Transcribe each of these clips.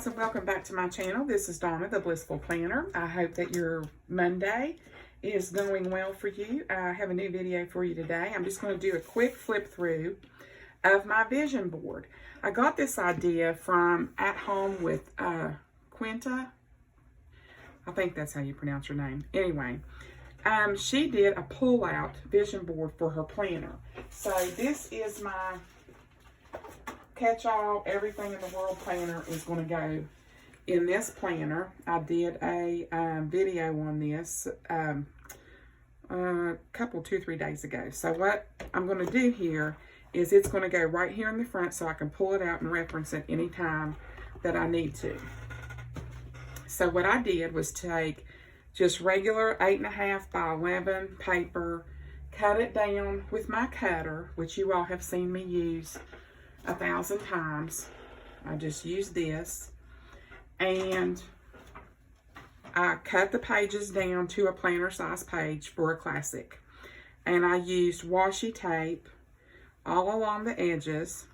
guys, and welcome back to my channel. This is Donna, the Blissful Planner. I hope that your Monday is going well for you. I have a new video for you today. I'm just going to do a quick flip through of my vision board. I got this idea from AtHomeWithQuita. I think that's how you pronounce her name. Anyway, she did a pull-out vision board for her planner. So this is my catch-all, everything in the world planner is going to go in this planner. I did a video on this a couple, 2-3 days ago. So what I'm going to do here is it's going to go right here in the front so I can pull it out and reference it anytime that I need to. So what I did was take just regular 8.5 by 11 paper, cut it down with my cutter, which you all have seen me use 1,000 times. I just use this, and I cut the pages down to a planner size page for a classic, and I used washi tape all along the edges.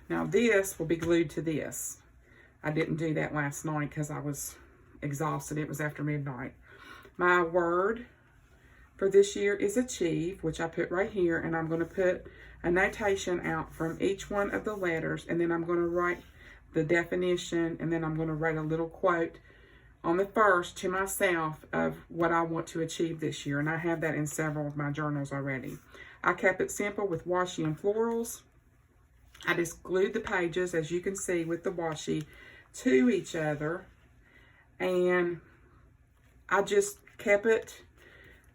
Now this will be glued to this. I didn't do that last night because I was exhausted. It was after midnight. My word for this year is achieve, which I put right here, and I'm going to put a notation out from each one of the letters, and then I'm going to write the definition, and then I'm going to write a little quote on the first to myself of what I want to achieve this year, and I have that in several of my journals already. I kept it simple with washi and florals. I just glued the pages, as you can see, with the washi to each other, and I just kept it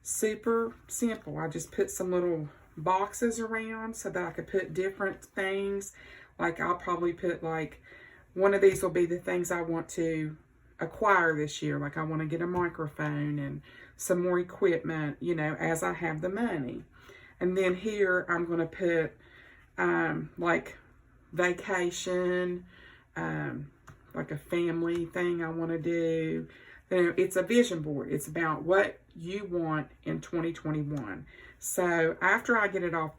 super simple. I just put some little boxes around so that I could put different things. Like I'll probably put, like, one of these will be the things I want to acquire this year. Like I want to get a microphone and some more equipment, you know, as I have the money. And then here I'm going to put like vacation, like a family thing I want to do. You know, it's a vision board. It's about what you want in 2021. So after I get it all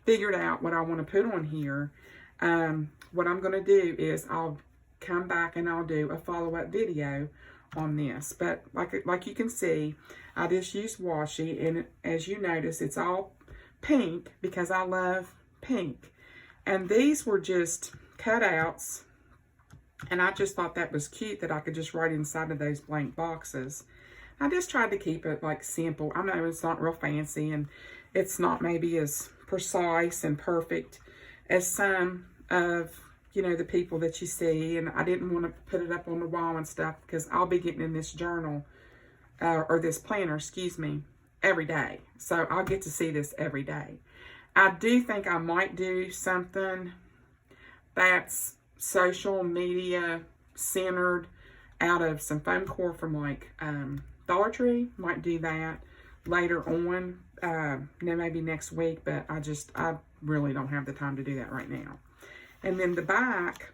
figured out what I want to put on here, what I'm going to do is I'll come back and I'll do a follow-up video on this. But like you can see, I just used washi, and as you notice, it's all pink because I love pink. And these were just cutouts, and I just thought that was cute that I could just write inside of those blank boxes. I just tried to keep it like simple. I know it's not real fancy, and it's not maybe as precise and perfect as some of, you know, the people that you see. And I didn't want to put it up on the wall and stuff because I'll be getting in this journal or this planner, excuse me, every day. So I'll get to see this every day. I do think I might do something that's social media centered out of some foam core from like Dollar Tree. Might do that later on, maybe next week, but I really don't have the time to do that right now. And then the back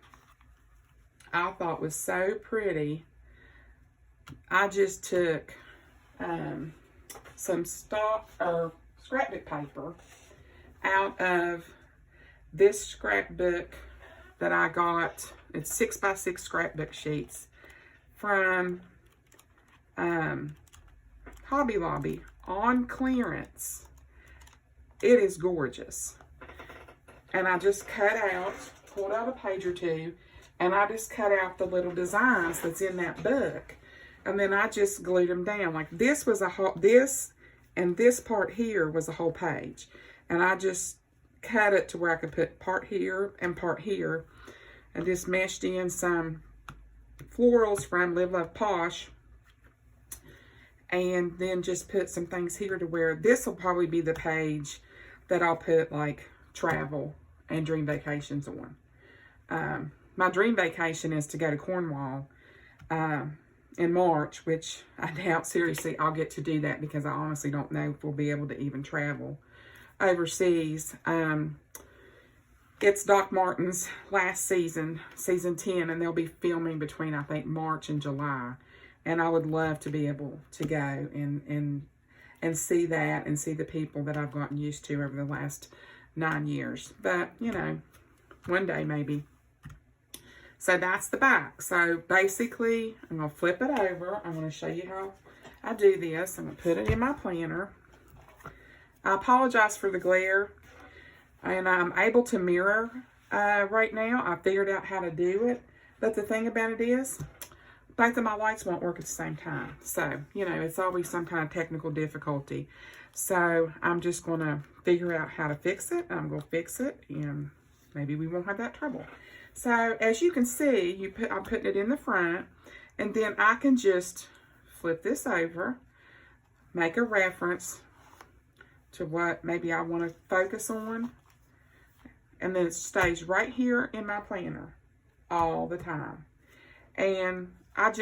I thought was so pretty. I just took some stock or scrapbook paper out of this scrapbook that I got. It's 6x6 scrapbook sheets from Hobby Lobby on clearance. It is gorgeous. And I just pulled out a page or two, and I just cut out the little designs that's in that book. And then I just glued them down. Like this was this and this part here was a whole page. And I just cut it to where I could put part here and part here, and just meshed in some florals from Live Love Posh, and then just put some things here to where this will probably be the page that I'll put like travel and dream vacations on. My dream vacation is to go to Cornwall in March, which I doubt seriously I'll get to do that because I honestly don't know if we'll be able to even travel overseas. It's Doc Martin's last season, season 10, and they'll be filming between, I think, March and July. And I would love to be able to go and see that and see the people that I've gotten used to over the last 9 years. But, you know, one day maybe. So that's the back. So basically, I'm going to flip it over. I'm going to show you how I do this. I'm going to put it in my planner. I apologize for the glare. And I'm able to mirror right now. I figured out how to do it. But the thing about it is, both of my lights won't work at the same time. So, you know, it's always some kind of technical difficulty. So I'm just going to figure out how to fix it. I'm going to fix it, and maybe we won't have that trouble. So as you can see, I'm putting it in the front, and then I can just flip this over, make a reference to what maybe I want to focus on, and then it stays right here in my planner all the time. And I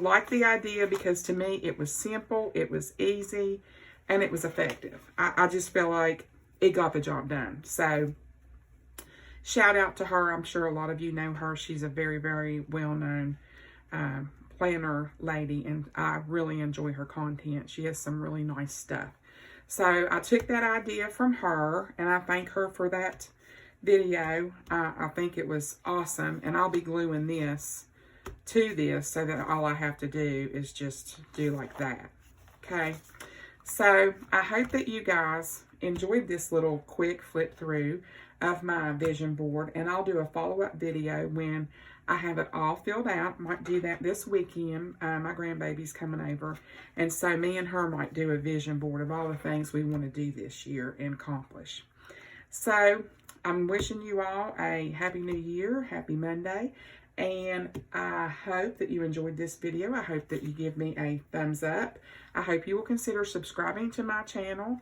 like the idea because to me it was simple, it was easy, and it was effective. I just feel like it got the job done. So shout out to her. I'm sure a lot of you know her. She's a very, very well-known planner lady, and I really enjoy her content. She has some really nice stuff. So I took that idea from her, and I thank her for that video. I think it was awesome, and I'll be gluing this to this so that all I have to do is just do like that. Okay, so I hope that you guys enjoyed this little quick flip through of my vision board, and I'll do a follow-up video when I have it all filled out. Might do that this weekend. My grandbaby's coming over, and so me and her might do a vision board of all the things we want to do this year and accomplish. So I'm wishing you all a happy new year, happy Monday, and I hope that you enjoyed this video. I hope that you give me a thumbs up. I hope you will consider subscribing to my channel.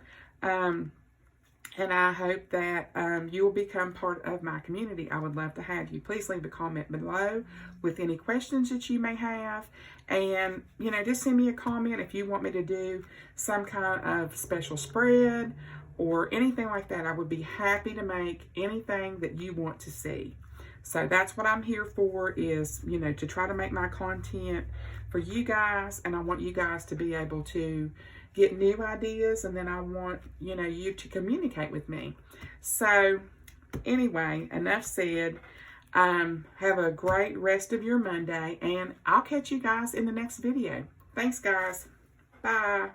And I hope that you will become part of my community. I would love to have you. Please leave a comment below with any questions that you may have. And, you know, just send me a comment if you want me to do some kind of special spread or anything like that. I would be happy to make anything that you want to see. So that's what I'm here for, is, you know, to try to make my content for you guys. And I want you guys to be able to get new ideas, and then I want, you know, you to communicate with me. So anyway, enough said. Have a great rest of your Monday, and I'll catch you guys in the next video. Thanks, guys. Bye.